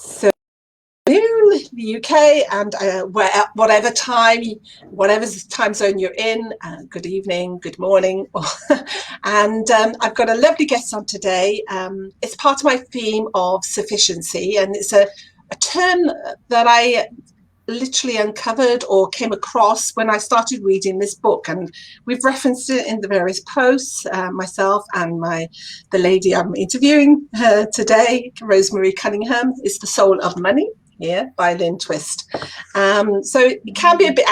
So the UK and whatever time zone you're in, good evening, good morning. And I've got a lovely guest on today. It's part of my theme of sufficiency, and it's a term that I literally uncovered or came across when I started reading this book, and we've referenced it in the various posts, myself and the lady I'm interviewing today, Rosemary Cunningham, is The Soul of Money here by Lynn Twist. So it can be a bit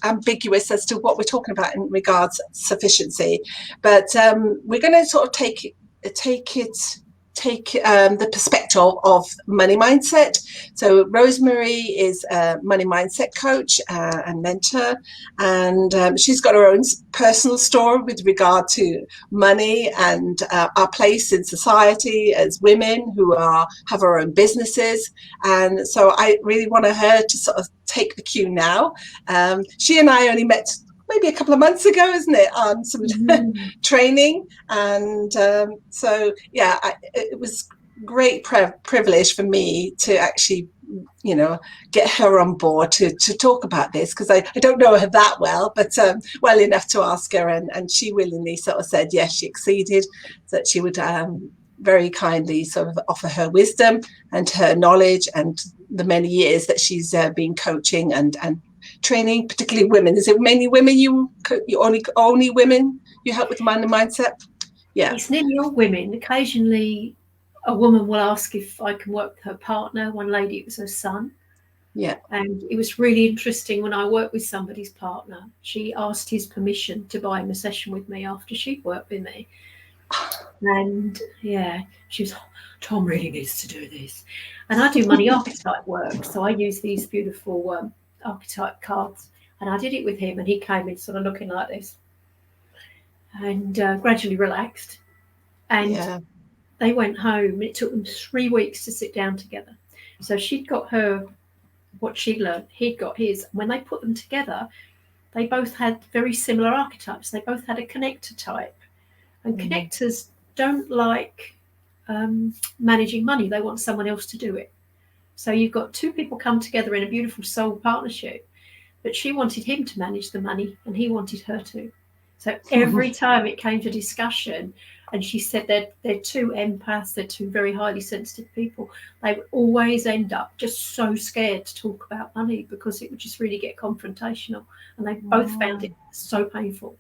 ambiguous as to what we're talking about in regards to sufficiency, but we're going to sort of take the perspective of money mindset. So Rosemary is a money mindset coach and mentor, and she's got her own personal story with regard to money and our place in society as women who have our own businesses. And so I really want her to sort of take the cue now. She and I only met maybe a couple of months ago, isn't it, on some training. And so, yeah, it was great privilege for me to actually, get her on board to talk about this, because I don't know her that well, but well enough to ask her. And she willingly sort of said, yes, she acceded, that she would very kindly sort of offer her wisdom and her knowledge and the many years that she's been coaching and training, particularly women. Is it mainly women you only women you help with money mindset? Yeah, it's nearly all women. Occasionally a woman will ask if I can work with her partner. One lady, it was her son. Yeah. And it was really interesting when I worked with somebody's partner. She asked his permission to buy him a session with me after she'd worked with me. And yeah, she was, Tom really needs to do this. And I do money archetype work. So I use these beautiful archetype cards. And I did it with him, and he came in sort of looking like this and gradually relaxed. And they went home. It took them 3 weeks to sit down together. So she'd got what she'd learned, he'd got his. When they put them together, they both had very similar archetypes. They both had a connector type. And connectors don't like managing money. They want someone else to do it. So you've got two people come together in a beautiful soul partnership, but she wanted him to manage the money and he wanted her to. So every time it came to discussion, and she said they're two empaths, they're two very highly sensitive people, they would always end up just so scared to talk about money because it would just really get confrontational. And they both found it so painful.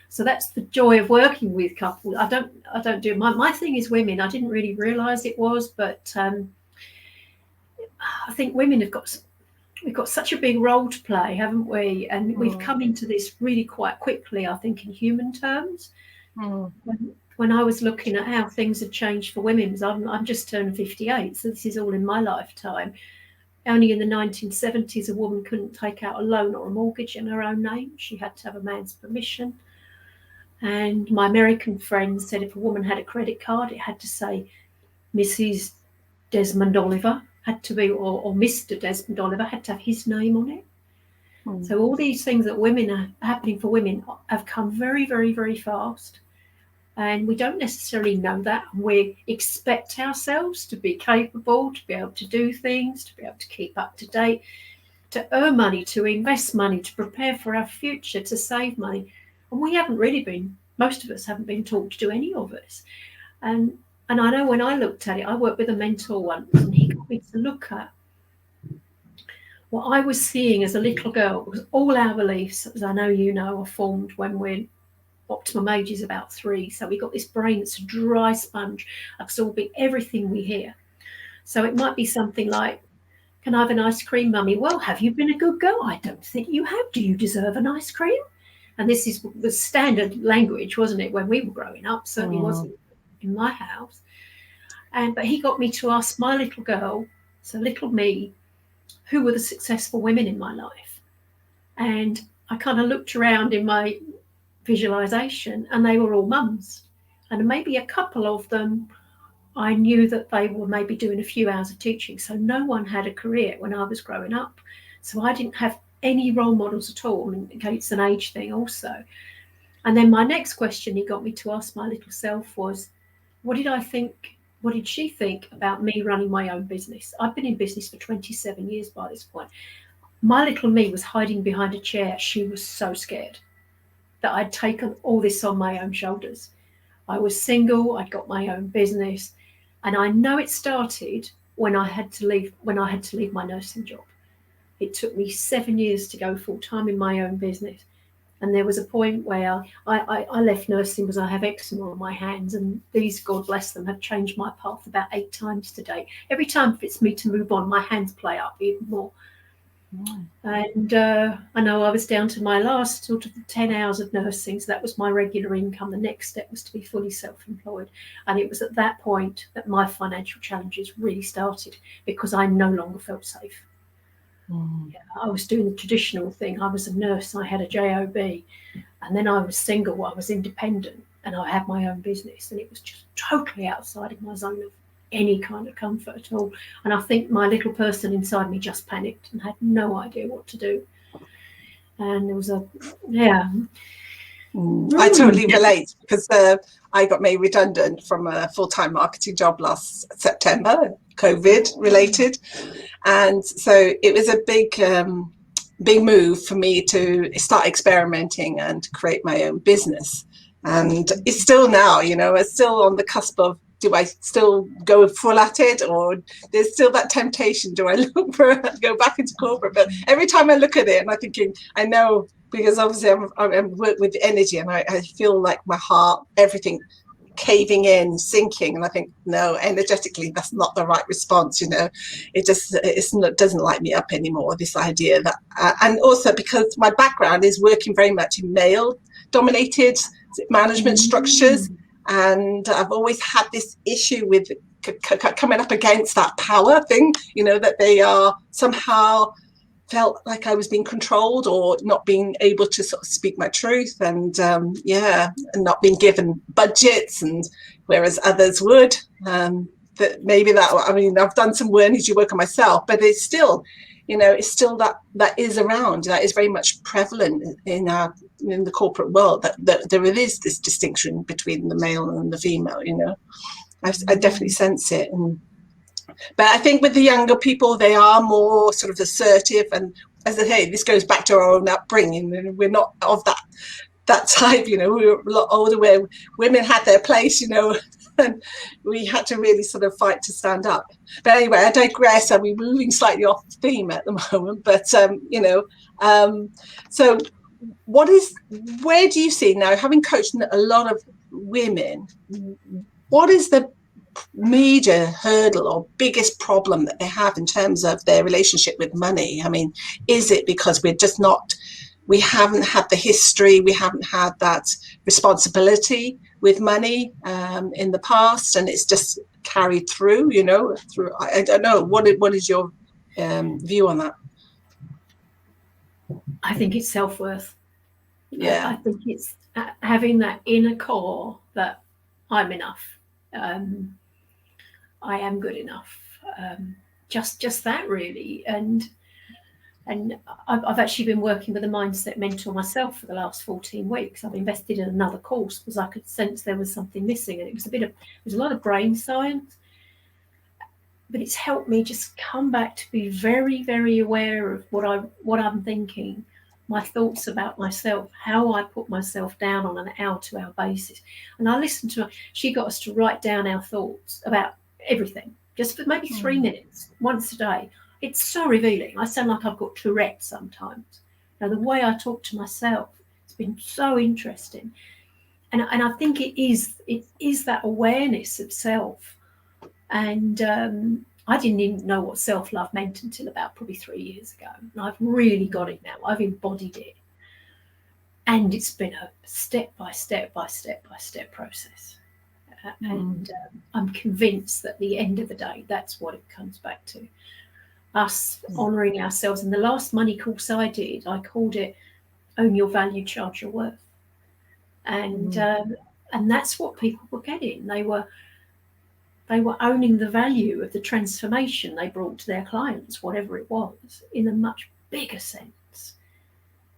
So that's the joy of working with couples. I don't do my thing is women. I didn't really realise it was, but I think women we've got such a big role to play, haven't we? And we've come into this really quite quickly, I think, in human terms. When I was looking at how things had changed for women, I'm just turned 58, so this is all in my lifetime. Only in the 1970s, a woman couldn't take out a loan or a mortgage in her own name. She had to have a man's permission. And my American friends said if a woman had a credit card, it had to say Mrs. Desmond Oliver, had to be, or Mr. Desmond Oliver, had to have his name on it. So all these things that women are happening for women have come very, very, very fast. And we don't necessarily know that. We expect ourselves to be capable, to be able to do things, to be able to keep up to date, to earn money, to invest money, to prepare for our future, to save money. And we haven't really been, most of us haven't been taught to do any of this. And I know when I looked at it, I worked with a mentor once, and he got me to look at what I was seeing as a little girl, because all our beliefs, as I know you know, are formed when we're optimum age is about 3. So we've got this brain that's a dry sponge, absorbing everything we hear. So it might be something like, can I have an ice cream, Mummy? Well, have you been a good girl? I don't think you have. Do you deserve an ice cream? And this is the standard language, wasn't it, when we were growing up? Certainly wasn't in my house. But he got me to ask my little girl, so little me, who were the successful women in my life. And I kind of looked around in my visualization, and they were all mums. And maybe a couple of them, I knew that they were maybe doing a few hours of teaching. So no one had a career when I was growing up. So I didn't have any role models at all. I mean, it's an age thing also. And then my next question he got me to ask my little self was, what did I think what did she think about me running my own business? I've been in business for 27 years by this point. My little me was hiding behind a chair. She was so scared that I'd taken all this on my own shoulders. I was single, I'd got my own business, and I know it started when I had to leave my nursing job. It took me 7 years to go full time in my own business. And there was a point where I left nursing because I have eczema on my hands, and these, God bless them, have changed my path about 8 times to date. Every time it fits me to move on, my hands play up even more. And I know I was down to my last sort of 10 hours of nursing, so that was my regular income. The next step was to be fully self-employed. And it was at that point that my financial challenges really started, because I no longer felt safe. Yeah, I was doing the traditional thing. I was a nurse, I had a job, and then I was single, I was independent, and I had my own business, and it was just totally outside of my zone of any kind of comfort at all. And I think my little person inside me just panicked and had no idea what to do. And there was I totally relate, because I got made redundant from a full-time marketing job last September, COVID related. And so it was a big move for me to start experimenting and create my own business. And it's still now, it's still on the cusp of, do I still go full at it, or there's still that temptation? Do I go back into corporate? But every time I look at it, and I'm thinking, I know, because obviously I'm work with energy, and I feel like my heart, everything caving in, sinking, and I think, no, energetically that's not the right response. It doesn't light me up anymore, this idea that and also because my background is working very much in male dominated management structures, and I've always had this issue with coming up against that power thing, that they are somehow felt like I was being controlled or not being able to sort of speak my truth, and and not being given budgets, and whereas others would. I've done some energy work on myself, but it's still, that is around, that is very much prevalent in the corporate world, that there is this distinction between the male and the female. I definitely sense it. But I think with the younger people, they are more sort of assertive, and as I say, this goes back to our own upbringing. We're not of that type, we were a lot older, where women had their place, and we had to really sort of fight to stand up. But anyway, I digress. We're moving slightly off theme at the moment, but so where do you see now, having coached a lot of women, what is the major hurdle or biggest problem that they have in terms of their relationship with money? I mean, is it because we haven't had the history, we haven't had that responsibility with money in the past, and it's just carried through, I don't know, what is your view on that? I think it's self-worth. Yeah, I think it's having that inner core that I'm enough. I am good enough. Just that, really. And I've actually been working with a mindset mentor myself for the last 14 weeks. I've invested in another course because I could sense there was something missing, and it was a lot of brain science, but it's helped me just come back to be very, very aware of what I'm thinking, my thoughts about myself, how I put myself down on an hour-to-hour basis. And I listened to her. She got us to write down our thoughts about everything, just for maybe 3 minutes once a day. It's so revealing. I sound like I've got Tourette sometimes. The way I talk to myself, it's been so interesting. And I think it is that awareness of self. And I didn't even know what self-love meant until about probably 3 years ago. And I've really got it now. I've embodied it. And it's been a step-by-step process. And I'm convinced that at the end of the day, that's what it comes back to. Us honouring ourselves. And the last money course I did, I called it Own Your Value, Charge Your Worth. And that's what people were getting. They were owning the value of the transformation they brought to their clients, whatever it was, in a much bigger sense.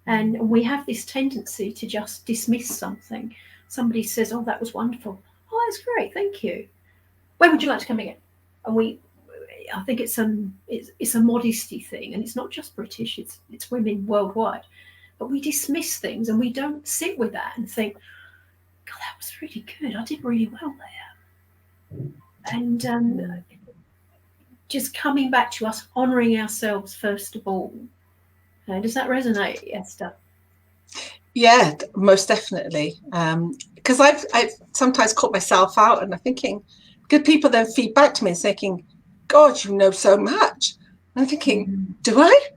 And we have this tendency to just dismiss something. Somebody says, oh, that was wonderful. Oh, that's great, thank you. when would you like to come again? And I think it's a modesty thing, and it's not just British, it's women worldwide. But we dismiss things and we don't sit with that and think, God, that was really good. I did really well there. And just coming back to us honouring ourselves first of all. Does that resonate, Esther? Yeah, most definitely. Because I've sometimes caught myself out and I'm thinking, good people then feed back to me and thinking, God, you know so much. And I'm thinking, do I?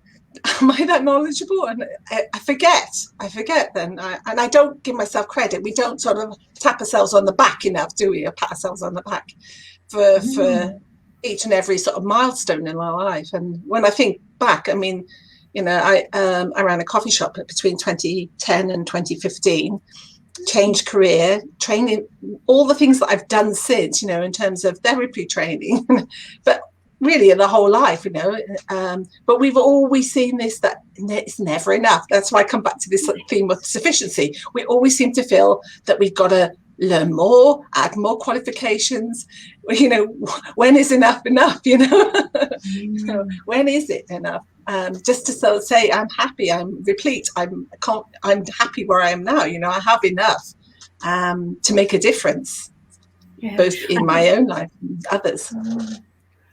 Am I that knowledgeable? And I forget then. And I don't give myself credit. We don't sort of tap ourselves on the back enough, do we? Or pat ourselves on the back for each and every sort of milestone in our life. And when I think back, I mean, you know, I ran a coffee shop between 2010 and 2015, changed career, training, all the things that I've done since, you know, in terms of therapy training, but really the whole life, you know. But we've always seen this, that it's never enough. That's why I come back to this theme of sufficiency. We always seem to feel that we've got to learn more, add more qualifications. You know, when is enough, you know? So when is it enough? Just to sort of say, I'm happy, I'm replete, I'm happy where I am now. You know, I have enough to make a difference, both in my own life and others.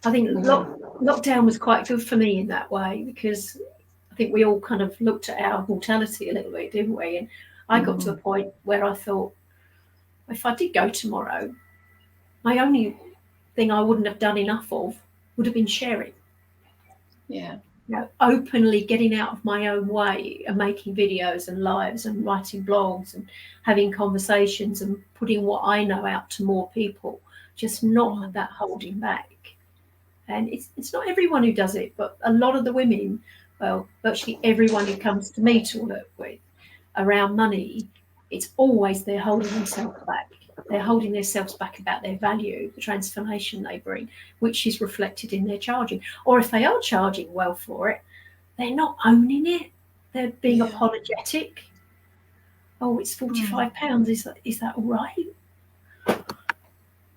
I think lockdown was quite good for me in that way, because I think we all kind of looked at our mortality a little bit, didn't we? And I got to the point where I thought, if I did go tomorrow, my only thing I wouldn't have done enough of would have been sharing. Yeah. You know, openly getting out of my own way and making videos and lives and writing blogs and having conversations and putting what I know out to more people, just not that holding back. And it's not everyone who does it, but a lot of the women, well, virtually everyone who comes to me to work with around money, it's always they're holding themselves back. They're holding themselves back about their value, the transformation they bring, which is reflected in their charging. Or if they are charging well for it, they're not owning it. They're being apologetic. Oh, it's £45. Is that all right?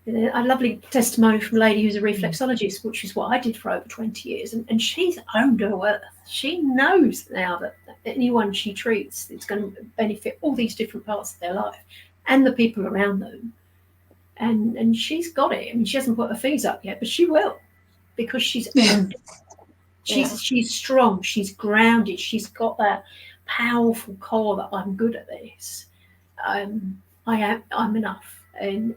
A lovely testimony from a lady who's a reflexologist, which is what I did for over 20 years. And she's owned her worth. She knows now that anyone she treats, it's going to benefit all these different parts of their life and the people around them. And she's got it. I mean, she hasn't put her fees up yet, but she will, because she's owned it. She's strong. She's grounded. She's got that powerful core that I'm good at this. I'm enough. And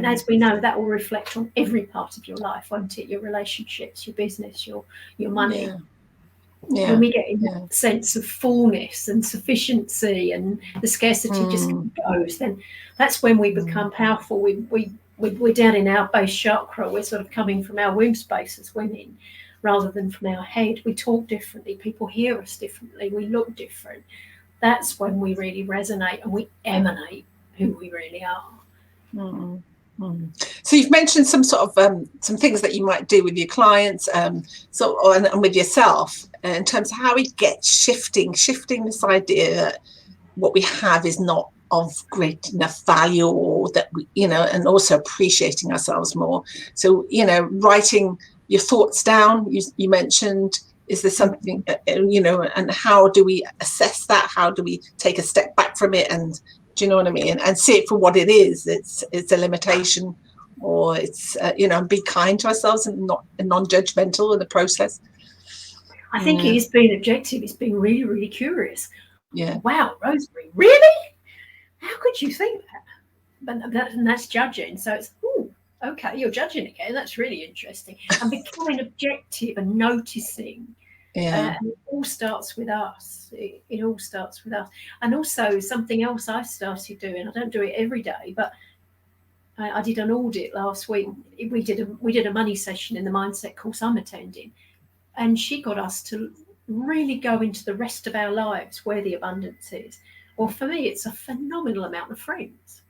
as we know, that will reflect on every part of your life, won't it? Your relationships, your business, your money. When we get in that sense of fullness and sufficiency, and the scarcity just goes, then that's when we become powerful. We're down in our base chakra. We're sort of coming from our womb space as women, rather than from our head. We talk differently. People hear us differently. We look different. That's when we really resonate and we emanate who we really are. So you've mentioned some sort of some things that you might do with your clients, and with yourself, in terms of how we get shifting this idea that what we have is not of great enough value, or that we, you know, and also appreciating ourselves more. So, you know, writing your thoughts down, you mentioned, is there something, you know, and how do we assess that? How do we take a step back from it, and do you know what I mean? And see it for what it is. It's a limitation, or it's you know, be kind to ourselves and not non-judgmental in the process. I think it is being objective. It's being really, really curious. Yeah. Wow, Rosemary, really? How could you think that? And that's judging. So it's, okay, you're judging again. That's really interesting. And becoming objective and noticing. And it all starts with us. It all starts with us. And also something else I started doing, I don't do it every day, but I did an audit last week. We did a money session in the mindset course I'm attending, and she got us to really go into the rest of our lives where the abundance is. Well, for me, it's a phenomenal amount of friends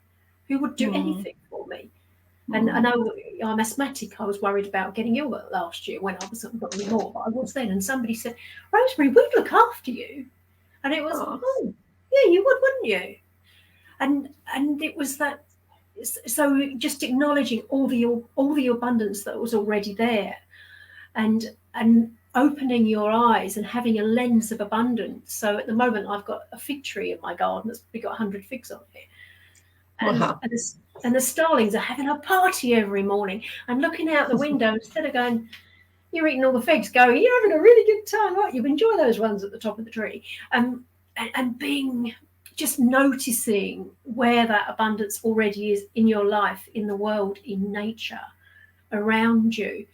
who would do anything for me. And I know I'm asthmatic. I was worried about getting ill last year when I wasn't got any more, but I was then. And somebody said, Rosemary, we'd look after you. And it was, yeah, you would, wouldn't you? And it was that so just acknowledging all the abundance that was already there, and opening your eyes and having a lens of abundance. So at the moment, I've got a fig tree in my garden that's probably got 100 figs on it. Wow. And the starlings are having a party every morning, and looking out the window, instead of going, you're eating all the figs, going, you're having a really good time, aren't you? Enjoy those ones at the top of the tree. And being, just noticing where that abundance already is in your life, in the world, in nature, around you.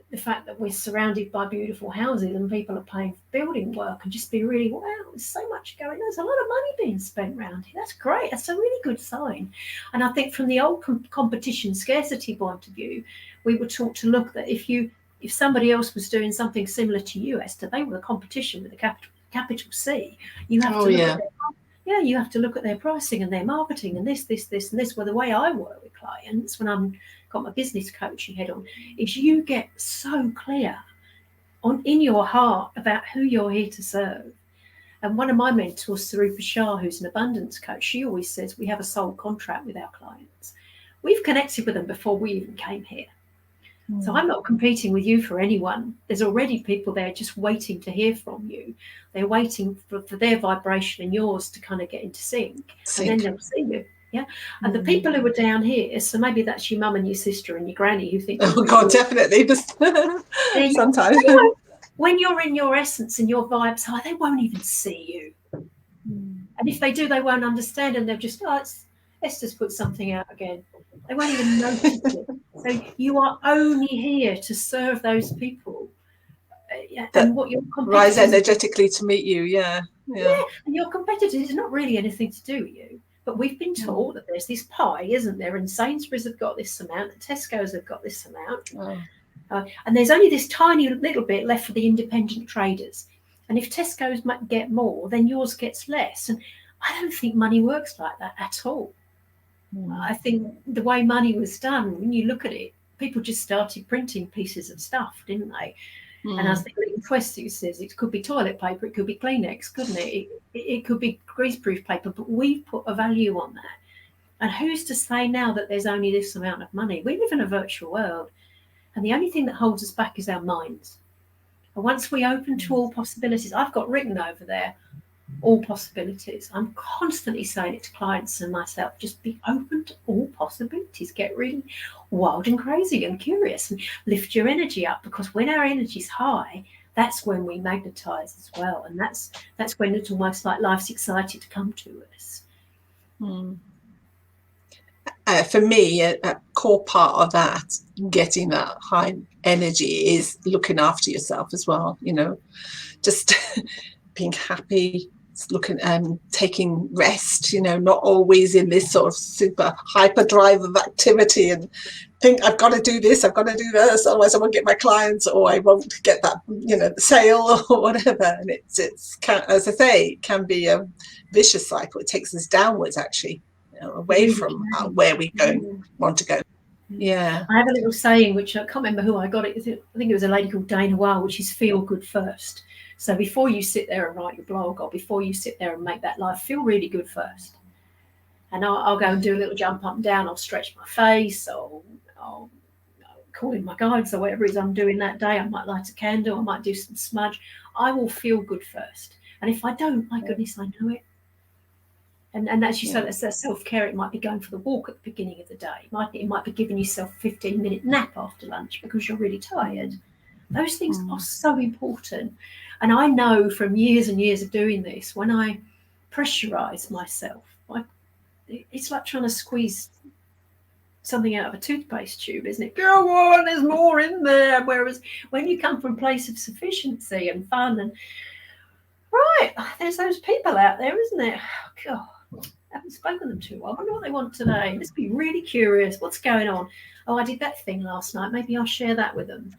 The fact that we're surrounded by beautiful houses and people are paying for building work, and just be really, wow, there's so much going on. There's a lot of money being spent around here. That's great. That's a really good sign. And I think from the old competition scarcity point of view, we were taught to look that if somebody else was doing something similar to you, Esther, they were the competition with a capital C. You have to look at you have to look at their pricing and their marketing and this and this. Well, the way I work with clients when I'm got my business coaching head on is you get so clear in your heart about who you're here to serve. And one of my mentors, Sarupa Shah, who's an abundance coach, she always says we have a soul contract with our clients. We've connected with them before we even came here. So I'm not competing with you for anyone. There's already people there just waiting to hear from you. They're waiting for their vibration and yours to kind of get into sync. And then they'll see you. Yeah. And the people who are down here, so maybe that's your mum and your sister and your granny who think, oh God, definitely. Just sometimes. When you're in your essence and your vibes high, they won't even see you. And if they do, they won't understand, and they'll just, Esther's put something out again. They won't even notice it. So you are only here to serve those people. And what your competitors rise energetically to meet you, yeah. And your competitors is not really anything to do with you. But we've been taught that there's this pie, isn't there? And Sainsbury's have got this amount, and Tesco's have got this amount. And there's only this tiny little bit left for the independent traders. And if Tesco's might get more, then yours gets less. And I don't think money works like that at all. I think the way money was done, when you look at it, people just started printing pieces of stuff, didn't they? And as the little question says, it could be toilet paper, it could be Kleenex, couldn't it? It could be greaseproof paper, but we've put a value on that. And who's to say now that there's only this amount of money? We live in a virtual world, and the only thing that holds us back is our minds. And once we open to all possibilities, I've got written over there, all possibilities. I'm constantly saying it to clients and myself, just be open to all possibilities. Get really wild and crazy and curious and lift your energy up, because when our energy's high, that's when we magnetize as well. And that's when it's almost like life's excited to come to us. For me, a core part of that, getting that high energy, is looking after yourself as well, just being happy, looking taking rest, not always in this sort of super hyper drive of activity and think I've got to do this, I've got to do this, otherwise I won't get my clients, or I won't get that the sale or whatever. And it's as I say, it can be a vicious cycle. It takes us downwards, actually, away from where we want to go. Yeah, I have a little saying, which I can't remember who I got it. I think it was a lady called Dana Weil, which is feel good first. So before you sit there and write your blog, or before you sit there and make that life, feel really good first. And I'll go and do a little jump up and down. I'll stretch my face. I'll call in my guides, or whatever it is I'm doing that day. I might light a candle. I might do some smudge. I will feel good first. And if I don't, my goodness, I know it. And as you said, that's that self-care. It might be going for the walk at the beginning of the day. It might be giving yourself a 15-minute nap after lunch because you're really tired. Those things are so important. And I know from years and years of doing this, when I pressurize myself, it's like trying to squeeze something out of a toothpaste tube, isn't it? Go on, there's more in there. Whereas when you come from a place of sufficiency and fun and, right, there's those people out there, isn't there? God, I haven't spoken to them too well. I wonder what they want today. Let's be really curious. What's going on? Oh, I did that thing last night. Maybe I'll share that with them.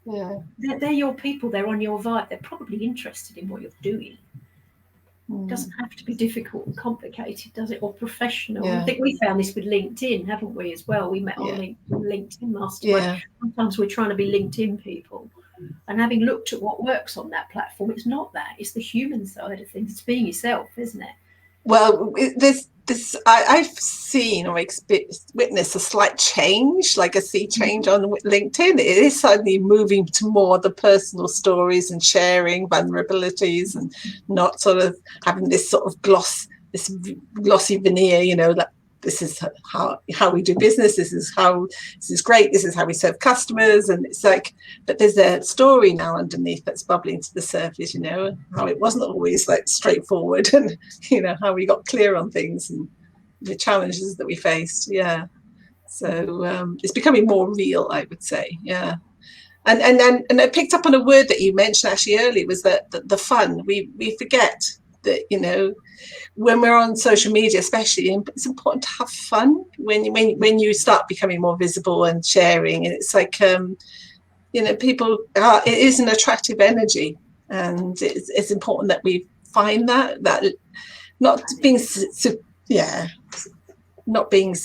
Yeah, they're your people. They're on your vibe. They're probably interested in what you're doing. It doesn't have to be difficult and complicated, does it? Or professional. I think we found this with LinkedIn, haven't we, as well? We met on LinkedIn Mastermind. Sometimes we're trying to be LinkedIn people. And having looked at what works on that platform, it's not that. It's the human side of things. It's being yourself, isn't it? Well, there's I've seen or witnessed a slight change, like a sea change on LinkedIn. It is suddenly moving to more the personal stories and sharing vulnerabilities, and not sort of having this sort of this glossy veneer, like this is how we do business. This is great. This is how we serve customers. And it's like, but there's a story now underneath that's bubbling to the surface, how it wasn't always like straightforward, and, how we got clear on things and the challenges that we faced. Yeah. So it's becoming more real, I would say. Yeah. And I picked up on a word that you mentioned actually earlier, was that the fun. We forget that, when we're on social media, especially, it's important to have fun when you start becoming more visible and sharing. And it's like, people it is an attractive energy, and it's important that we find that not being not being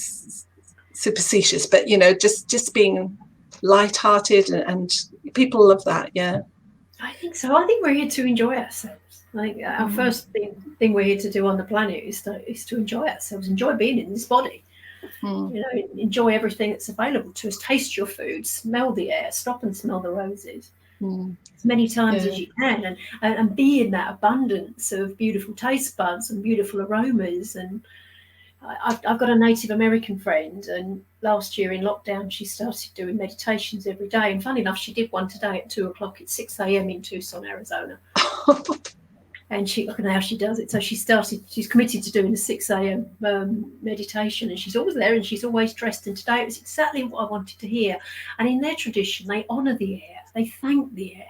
superstitious, but just being light-hearted, and people love that. Yeah, I think so. I think we're here to enjoy ourselves. Like our first thing we're here to do on the planet is to enjoy ourselves, enjoy being in this body. Enjoy everything that's available to us. Taste your food, smell the air, stop and smell the roses as many times as you can, and be in that abundance of beautiful taste buds and beautiful aromas. And I've got a Native American friend, and last year in lockdown she started doing meditations every day, and funny enough, she did one today at 2:00 at 6 a.m. in Tucson, Arizona. And look at how she does it. So she's committed to doing a 6 a.m. meditation, and she's always there, and she's always dressed. And today it was exactly what I wanted to hear. And in their tradition, they honour the air. They thank the air.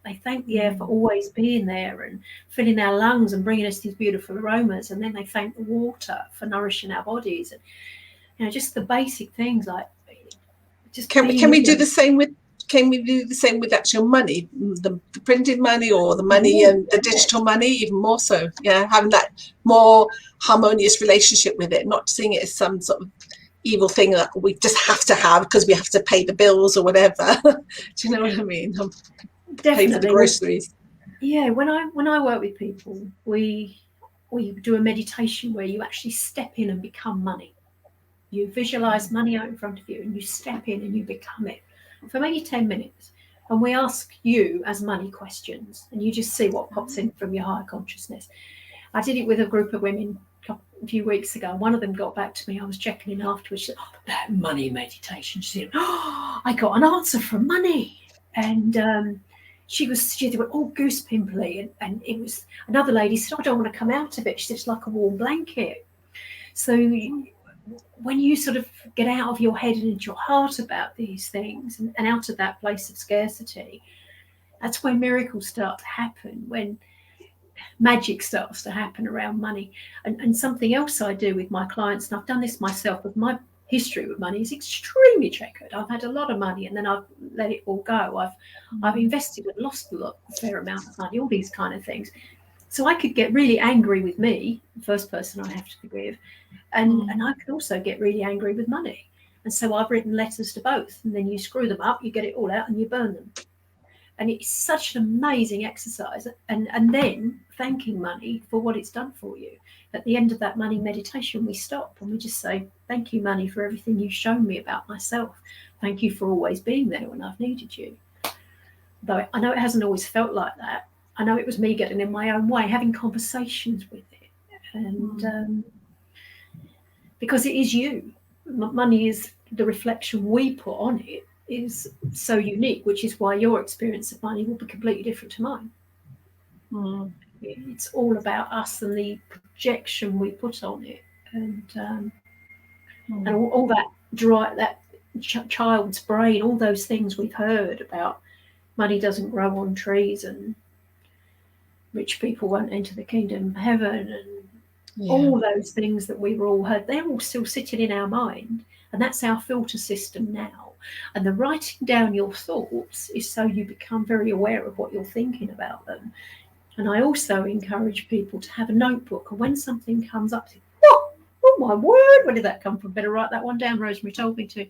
They thank the air for always being there and filling our lungs and bringing us these beautiful aromas. And then they thank the water for nourishing our bodies. And, just the basic things like just. Can we do the same with? Can we do the same with actual money, the printed money, or the money and the digital money, even more so? Yeah, having that more harmonious relationship with it, not seeing it as some sort of evil thing that we just have to have because we have to pay the bills or whatever. Do you know what I mean? Definitely. Pay for the groceries. Yeah, when I work with people, we do a meditation where you actually step in and become money. You visualize money out in front of you, and you step in and you become it for maybe 10 minutes, and we ask you as money questions, and you just see what pops in from your higher consciousness. I did it with a group of women a few weeks ago. One of them got back to me. I was checking in afterwards. She said, that money meditation. She said, I got an answer from money. And she went all goose pimply, and it was another lady said, I don't want to come out of it. She said, it's like a warm blanket. So when you sort of get out of your head and into your heart about these things, and out of that place of scarcity, that's when miracles start to happen, when magic starts to happen around money. And something else I do with my clients, and I've done this myself, with my history with money is extremely checkered. I've had a lot of money and then I've let it all go. I've invested and lost a fair amount of money, all these kind of things. So I could get really angry with me, the first person I have to forgive, and I could also get really angry with money. And so I've written letters to both, and then you screw them up, you get it all out and you burn them. And it's such an amazing exercise. And then thanking money for what it's done for you. At the end of that money meditation, we stop and we just say, thank you, money, for everything you've shown me about myself. Thank you for always being there when I've needed you. Though I know it hasn't always felt like that. I know it was me getting in my own way, having conversations with it. And because it is you. Money is the reflection we put on it, is so unique, which is why your experience of money will be completely different to mine. It's all about us and the projection we put on it, and all that child's brain, all those things we've heard about money doesn't grow on trees, and rich people won't enter the kingdom of heaven, and all those things that we've all heard, they're all still sitting in our mind, and that's our filter system now. And the writing down your thoughts is so you become very aware of what you're thinking about them. And I also encourage people to have a notebook, and when something comes up, oh my word, where did that come from? Better write that one down, Rosemary told me to.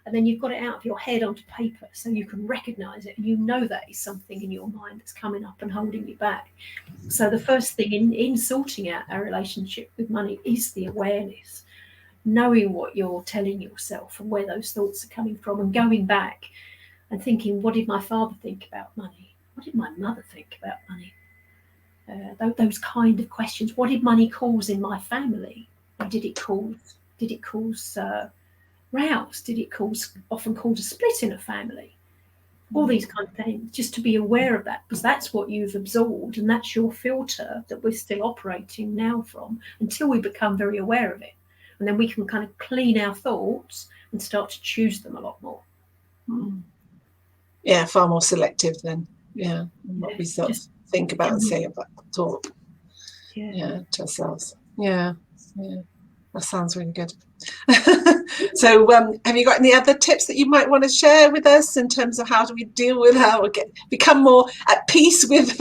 and then you've got it out of your head onto paper so you can recognize it, and you know that is something in your mind that's coming up and holding you back. So the first thing in sorting out our relationship with money is the awareness, knowing what you're telling yourself and where those thoughts are coming from, and going back and thinking, what did my father think about money? What did my mother think about money? Those kind of questions. What did money cause in my family? Or did it cause rows? Did it often cause a split in a family? All these kind of things, just to be aware of that, because that's what you've absorbed, and that's your filter that we're still operating now from, until we become very aware of it. And then we can kind of clean our thoughts and start to choose them a lot more. Yeah, far more selective then. Yeah, what we sort of think about and say about talk. Yeah, to ourselves. Yeah. That sounds really good. So have you got any other tips that you might want to share with us in terms of how do we deal with become more at peace with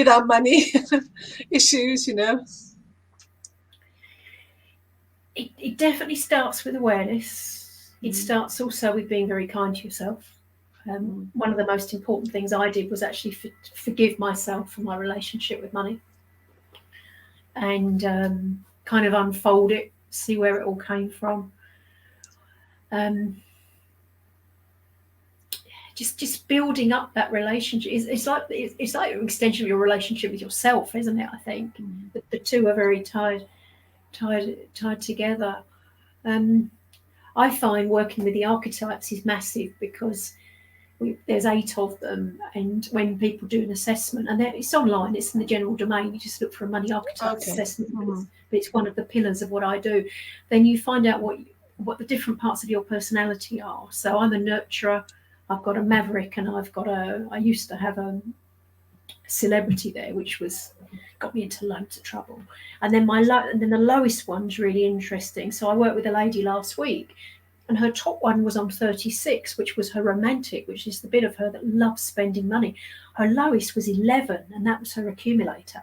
our money issues, you know? It definitely starts with awareness. It starts also with being very kind to yourself. One of the most important things I did was actually forgive myself for my relationship with money, and kind of unfold it, see where it all came from. Just building up that relationship. It's like an extension of your relationship with yourself, isn't it? I think the two are very tied together. I find working with the archetypes is massive, because there's 8 of them, and when people do an assessment, and it's online, it's in the general domain, you just look for a money archetypes assessment, but it's one of the pillars of what I do. Then you find out what the different parts of your personality are. So I'm a nurturer, I've got a maverick, and I used to have a celebrity there, which got me into loads of trouble. And then the lowest one's really interesting. So I worked with a lady last week, and her top one was on 36, which was her romantic, which is the bit of her that loves spending money. Her lowest was 11, and that was her accumulator.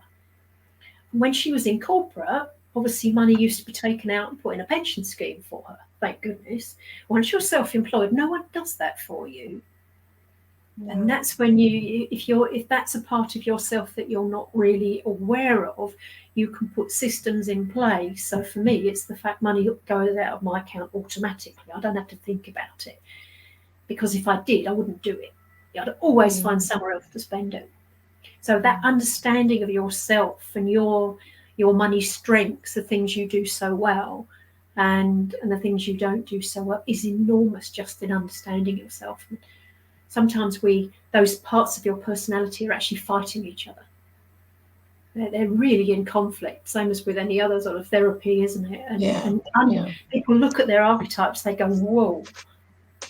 And when she was in corporate, obviously money used to be taken out and put in a pension scheme for her, thank goodness. Once you're self-employed, no one does that for you. Yeah. And that's when if that's a part of yourself that you're not really aware of, you can put systems in place. So for me, it's the fact money goes out of my account automatically. I don't have to think about it, because if I did, I wouldn't do it. I'd always find somewhere else to spend it. So that understanding of yourself and your money strengths, the things you do so well, and the things you don't do so well, is enormous, just in understanding yourself. And sometimes those parts of your personality are actually fighting each other. They're really in conflict, same as with any other sort of therapy, isn't it? And people look at their archetypes, they go, whoa,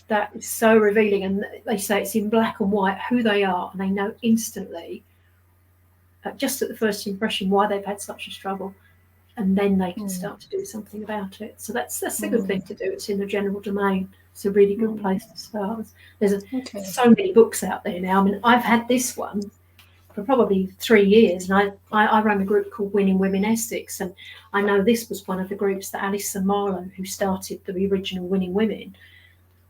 that is so revealing. And they say it's in black and white who they are, and they know instantly, just at the first impression, why they've had such a struggle. And then they can start to do something about it. So that's a good thing to do. It's in the general domain. It's a really good place to start. There's so many books out there now. I mean, I've had this one for probably 3 years, and I run a group called Winning Women Essex, and I know this was one of the groups that Alison Marlowe, who started the original Winning Women,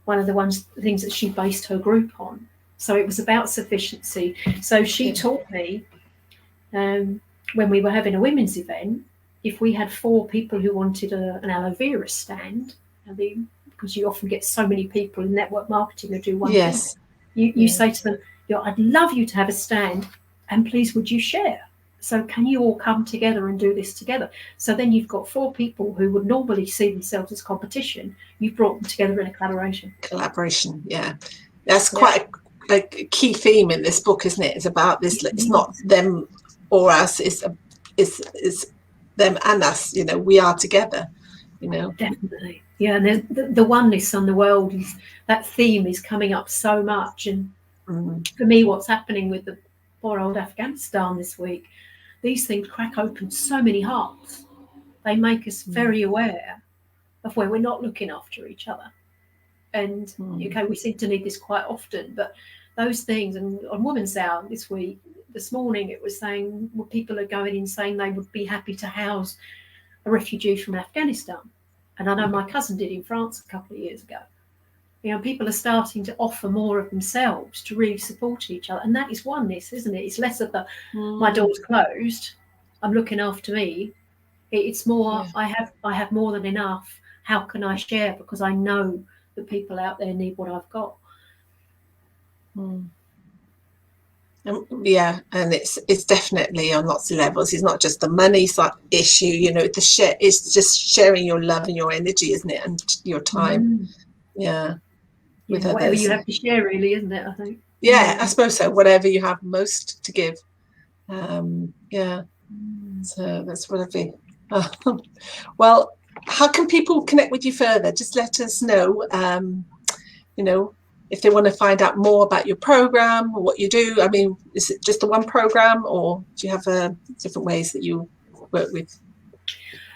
one of the things that she based her group on. So it was about sufficiency. So she taught me, when we were having a women's event, if we had 4 people who wanted an aloe vera stand, because you often get so many people in network marketing who do one thing, you say to them, I'd love you to have a stand, and please would you share? So can you all come together and do this together? So then you've got 4 people who would normally see themselves as competition. You've brought them together in a collaboration. Yeah. That's quite a key theme in this book, isn't it? It's about this. It's not them or us. It's them and us. You know, we are together. You know, definitely. Yeah, and the oneness on the world that theme is coming up so much. And for me, what's happening with the poor old Afghanistan this week, these things crack open so many hearts. They make us very aware of where we're not looking after each other. And we seem to need this quite often, but those things, and on Women's Hour this morning, it was saying people are going in saying they would be happy to house a refugee from Afghanistan. And I know my cousin did in France a couple of years ago. You know, people are starting to offer more of themselves to really support each other, and that is oneness, isn't it? It's less of the my door's closed, I'm looking after me. It's more, I have more than enough. How can I share? Because I know that people out there need what I've got. Yeah, and it's definitely on lots of levels. It's not just the money issue, you know. It's just sharing your love and your energy, isn't it, and your time. With whatever others. you have to share, really, isn't it? I think. Yeah, I suppose so. Whatever you have most to give. So that's what I'd be. Well, how can people connect with you further? Just let us know. You know, if they want to find out more about your program or what you do. I mean, is it just the one program, or do you have different ways that you work with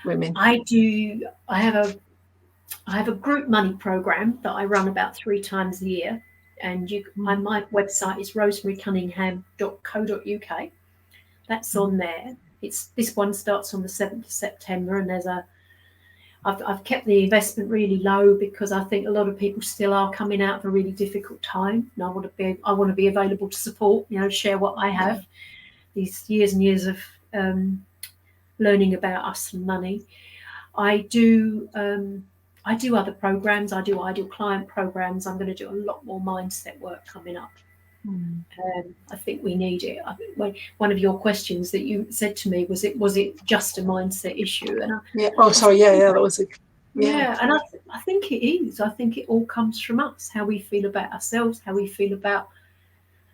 women? I do. I have a group money program that I run about 3 times a year, and my website is rosemarycunningham.co.uk. That's on there. This one starts on the 7th of September, and I've kept the investment really low because I think a lot of people still are coming out of a really difficult time, and I want to be available to support, you know, share what I have, these years and years of learning about us and money. I do other programs. I do ideal client programs. I'm going to do a lot more mindset work coming up. I think we need it. I think one of your questions that you said to me was it just a mindset issue? And that was a and I think it is. I think it all comes from us, how we feel about ourselves, how we feel about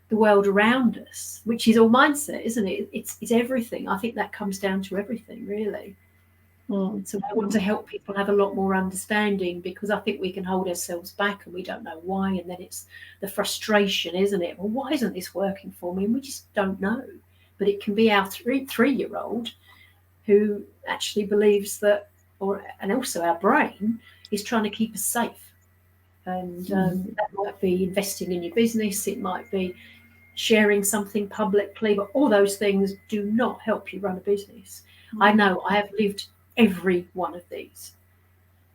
the world around us, which is all mindset, isn't it? It's everything. I think that comes down to everything, really. So I want to help people have a lot more understanding, because I think we can hold ourselves back and we don't know why, and then it's the frustration, isn't it? Well, why isn't this working for me? And we just don't know. But it can be our 3-year-old who actually believes that, and also our brain is trying to keep us safe. And that might be investing in your business, it might be sharing something publicly, but all those things do not help you run a business. I know I have lived every one of these,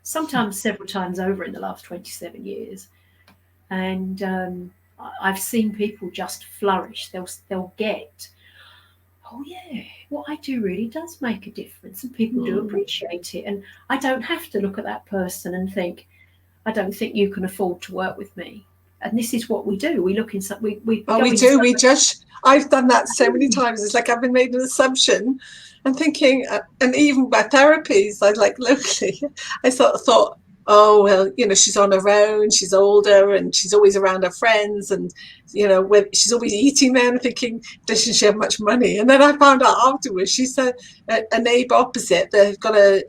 sometimes several times over in the last 27 years. And I've seen people just flourish. They'll get, oh yeah, what I do really does make a difference, and people do appreciate it. And I don't have to look at that person and think, I don't think you can afford to work with me. And this is what we do. We look inside. We judge. I've done that so many times. It's like I've been made an assumption, and thinking, and even by therapies, I like locally, I sort of thought, oh well, you know, she's on her own, she's older, and she's always around her friends, and you know, she's always eating there. And thinking, doesn't she have much money? And then I found out afterwards, she's a neighbour opposite. They've got a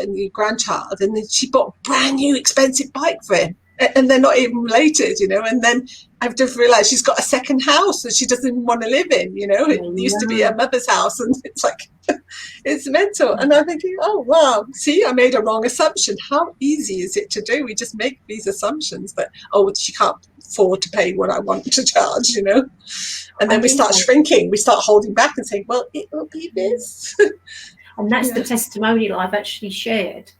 new grandchild, and then she bought a brand new expensive bike for him. And they're not even related, you know. And then I've just realised she's got a second house that she doesn't even want to live in, you know. It used to be her mother's house, and it's like, it's mental. And I'm thinking, oh, wow, see, I made a wrong assumption. How easy is it to do? We just make these assumptions that, oh, she can't afford to pay what I want to charge, you know. And then we start shrinking. We start holding back and saying, well, it will be this. And that's the testimonial I've actually shared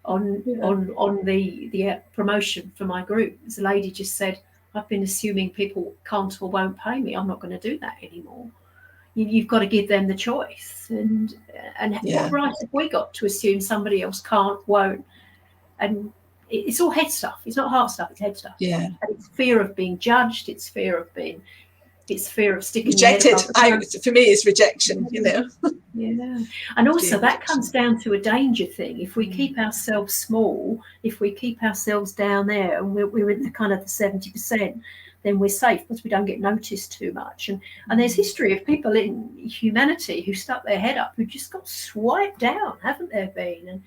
on the promotion for my group. As a lady just said, I've been assuming people can't or won't pay me. I'm not going to do that anymore. You've got to give them the choice. And what right have we got to assume somebody else can't, won't? And it's all head stuff. It's not heart stuff. It's head stuff. Yeah. And it's fear of being judged. It's fear of sticking rejected. For me, it's rejection, you know. Yeah. And also that comes down to a danger thing. If we keep ourselves small, if we keep ourselves down there, and we're in the kind of the 70%, then we're safe because we don't get noticed too much. And there's history of people in humanity who stuck their head up, who just got swiped down, haven't there been? And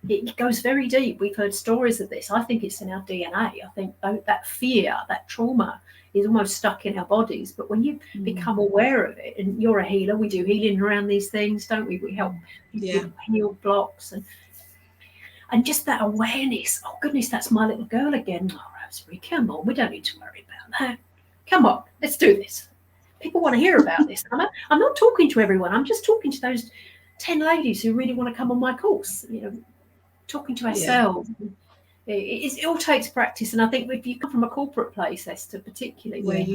it goes very deep. We've heard stories of this. I think it's in our DNA. I think that fear, that trauma is almost stuck in our bodies. But when you become aware of it, and you're a healer, we do healing around these things, don't we? We help people heal blocks and just that awareness. Oh goodness, that's my little girl again. Oh, Rosemary, come on, we don't need to worry about that. Come on, let's do this. People want to hear about this. I'm not talking to everyone. I'm just talking to those 10 ladies who really want to come on my course. You know, talking to ourselves. It all takes practice, and I think if you come from a corporate place, Esther, particularly where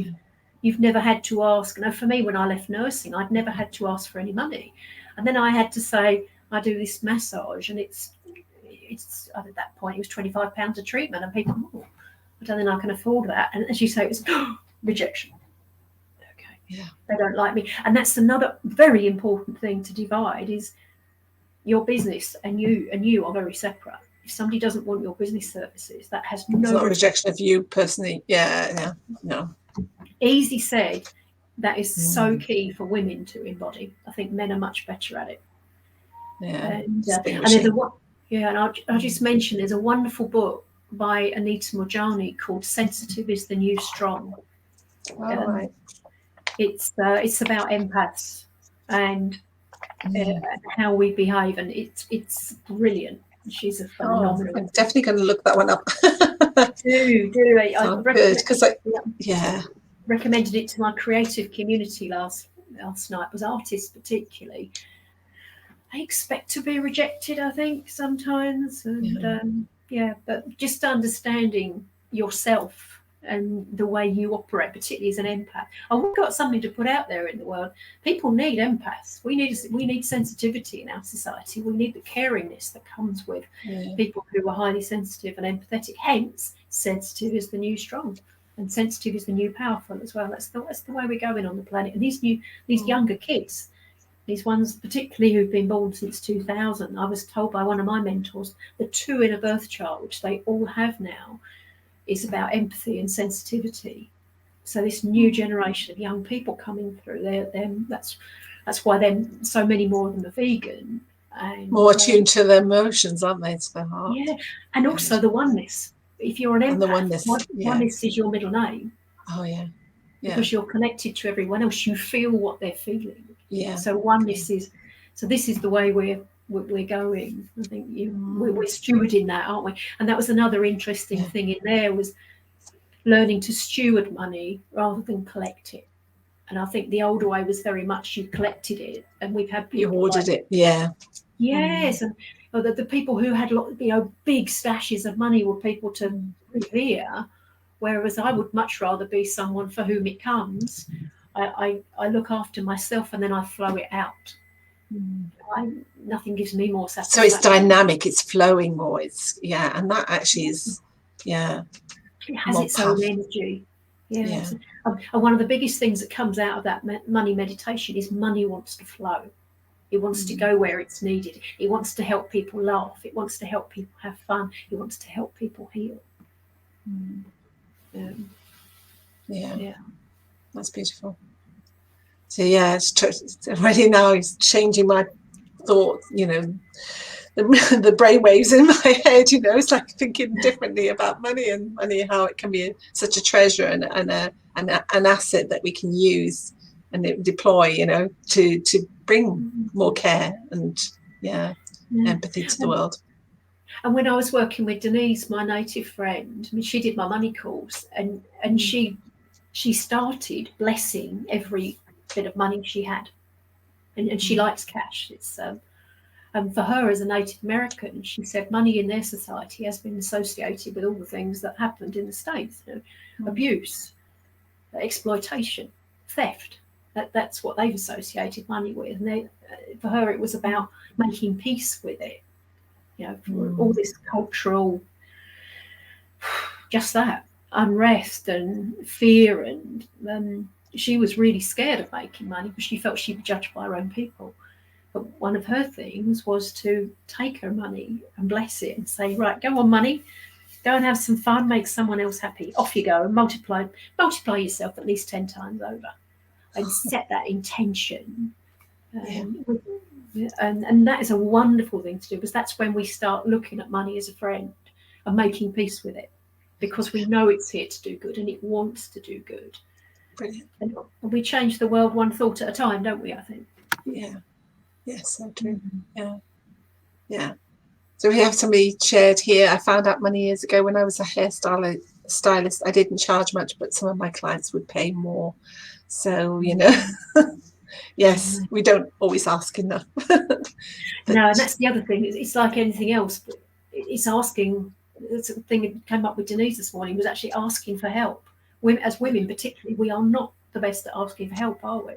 you've never had to ask. You know, for me, when I left nursing, I'd never had to ask for any money, and then I had to say, I do this massage, and it's at that point it was £25 a treatment, and people, oh, I don't think I can afford that. And as you say, it was rejection. Okay, yeah, they don't like me, and that's another very important thing to divide: is your business and you are very separate. If somebody doesn't want your business services, that has no. It's not a rejection of you personally. Yeah, no. Easy said. That is so key for women to embody. I think men are much better at it. Yeah, and there's and I'll just mention there's a wonderful book by Anita Moorjani called "Sensitive is the New Strong." Right. It's about empaths and how we behave, and it's brilliant. She's a phenomenal. I'm definitely going to look that one up. do I good, because recommended it to my creative community last night. Was artists particularly. I expect to be rejected, I think, sometimes, and but just understanding yourself and the way you operate, particularly as an empath. We've got something to put out there in the world. People need empaths. We need sensitivity in our society. We need the caringness that comes with people who are highly sensitive and empathetic. Hence, sensitive is the new strong, and sensitive is the new powerful as well. That's the way we're going on the planet. And these younger kids, these ones particularly who've been born since 2000, I was told by one of my mentors, the 2 in a birth chart, which they all have now, is about empathy and sensitivity. So this new generation of young people coming through, that's why so many more of them are vegan. And more attuned to their emotions, aren't they? To their heart. Yeah, and also the oneness. If you're an empath, and the oneness, oneness is your middle name. Oh yeah. Because you're connected to everyone else, you feel what they're feeling. Yeah. So oneness is. So this is the way we're going. I think we're stewarding that, aren't we? And that was another interesting thing in there, was learning to steward money rather than collect it. And I think the older way was very much you collected it, and we've had people you ordered it. Yeah. Yes, and the people who had big stashes of money were people to revere. Whereas I would much rather be someone for whom it comes. I look after myself and then I flow it out. Nothing gives me more satisfaction. So it's dynamic, it's flowing more. And that actually is, it has its own energy. Yeah. And one of the biggest things that comes out of that money meditation is money wants to flow. It wants to go where it's needed. It wants to help people laugh. It wants to help people have fun. It wants to help people heal. Yeah, that's beautiful. So it's already now it's changing my thoughts, the brainwaves in my head, it's like thinking differently about money, how it can be such a treasure and an asset that we can use and deploy, to bring more care and empathy to the world. And when I was working with Denise, my native friend, she did my money course, and she started blessing every bit of money she had, and she likes cash. It's and for her as a Native American, she said money in their society has been associated with all the things that happened in the States: abuse, exploitation, theft. That's what they've associated money with. And for her, it was about making peace with it. For all this cultural, just that unrest and fear, and she was really scared of making money because she felt she'd be judged by her own people. But one of her things was to take her money and bless it and say, right, go on, money, go and have some fun, make someone else happy. Off you go, and multiply yourself at least 10 times over, and set that intention. And that is a wonderful thing to do, because that's when we start looking at money as a friend and making peace with it, because we know it's here to do good and it wants to do good. Brilliant. And we change the world one thought at a time, don't we, I think? Yeah. Yes, so true. Yeah. So we have somebody shared here. I found out many years ago when I was a hairstylist, I didn't charge much, but some of my clients would pay more. So, yes, we don't always ask enough. No, and that's the other thing. It's like anything else, but it's asking thing that came up with Denise this morning was actually asking for help. As women particularly, we are not the best at asking for help, are we?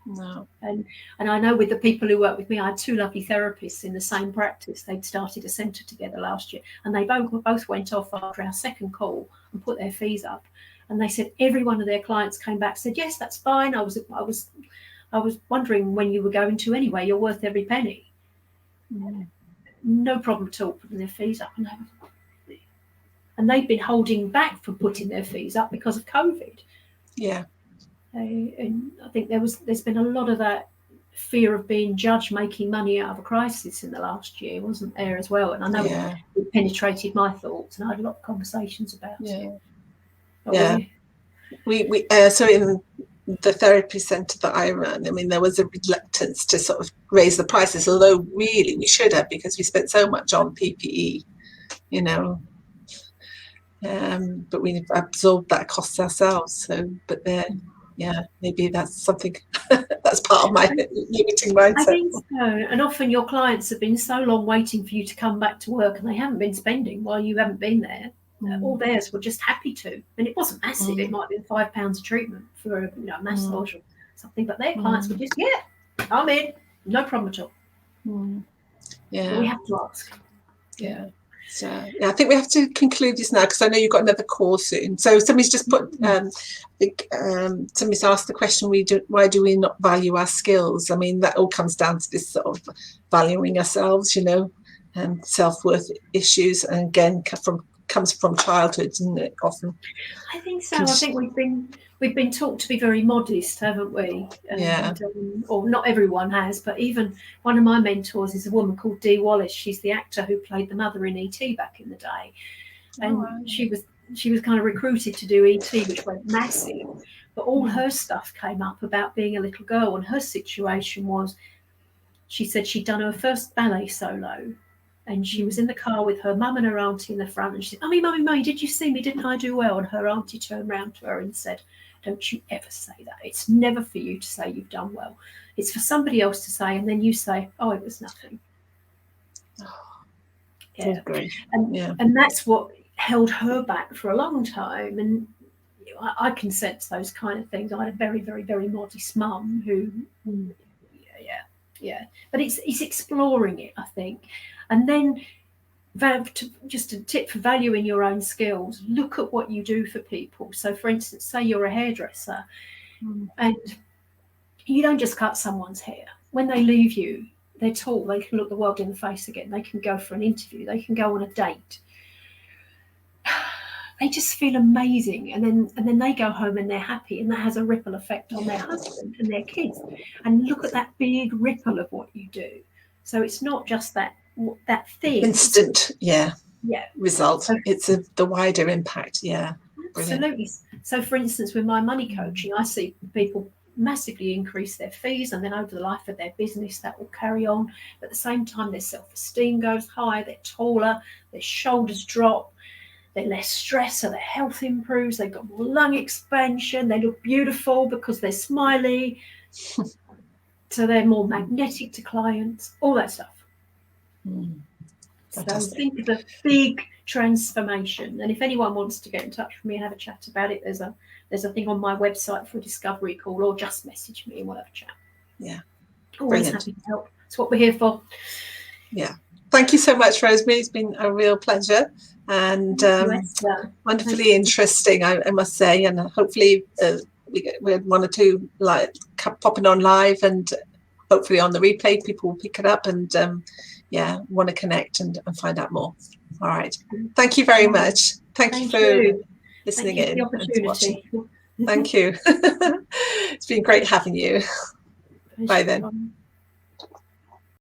No. And I know with the people who work with me, I had 2 lovely therapists in the same practice. They'd started a centre together last year, and they both went off after our second call and put their fees up. And they said every one of their clients came back, said, yes, that's fine. I was wondering when you were going to anyway. You're worth every penny. No problem at all putting their fees up. And they've been holding back from putting their fees up because of COVID. Yeah. And I think there's been a lot of that fear of being judged making money out of a crisis in the last year, wasn't there, as well? And I know it penetrated my thoughts, and I had a lot of conversations about it. We so in the therapy centre that I run, I mean, there was a reluctance to sort of raise the prices, although really we should have, because we spent so much on PPE, you know. But we absorbed that cost ourselves. So, but then, maybe that's something that's part of my limiting mindset. I think so. And often your clients have been so long waiting for you to come back to work, and they haven't been spending while you haven't been there. All theirs were just happy to, and it wasn't massive. It might have been £5 a treatment for a massage or something, but their clients were just I'm in, no problem at all. But we have to ask. So I think we have to conclude this now, because I know you've got another call soon. So somebody's just put, somebody's asked the question: why do we not value our skills? I mean, that all comes down to this sort of valuing ourselves, you know, and self-worth issues, and again comes from childhood, isn't it? Often. I think so. I think we've been taught to be very modest, haven't we? Or not everyone has, but even one of my mentors is a woman called Dee Wallace. She's the actor who played the mother in E.T. back in the day, and she was kind of recruited to do E.T., which went massive. But all her stuff came up about being a little girl, and her situation was, she said she'd done her first ballet solo. And she was in the car with her mum and her auntie in the front, and she said, Mummy, did you see me? Didn't I do well? And her auntie turned round to her and said, don't you ever say that. It's never for you to say you've done well. It's for somebody else to say, and then you say, oh, it was nothing. And that's what held her back for a long time. And I can sense those kind of things. I had a very, very, very modest mum who, but it's exploring it, I think. And then just a tip for valuing your own skills, look at what you do for people. So, for instance, say you're a hairdresser and you don't just cut someone's hair. When they leave you, they're tall, they can look the world in the face again. They can go for an interview. They can go on a date. They just feel amazing. And then they go home and they're happy, and that has a ripple effect on their husband and their kids. And look at that big ripple of what you do. So it's not just that thing. Instant, result. So, it's the wider impact, Absolutely. Brilliant. So, for instance, with my money coaching, I see people massively increase their fees, and then over the life of their business, that will carry on. But at the same time, their self-esteem goes high, they're taller, their shoulders drop, they're less stressed, so their health improves, they've got more lung expansion, they look beautiful because they're smiley. So they're more magnetic to clients, all that stuff. So think of a big transformation. And if anyone wants to get in touch with me and have a chat about it, there's a thing on my website for a discovery call, or just message me and we'll have a chat. Always happy to help. That's what we're here for. Thank you so much, Rosemary. It's been a real pleasure, and wonderfully interesting, I must say. And hopefully we had one or two like popping on live, and hopefully on the replay people will pick it up and want to connect and find out more. All right, thank you very much. Thank you for listening in and watching. Thank you. It's been great having you. Bye then.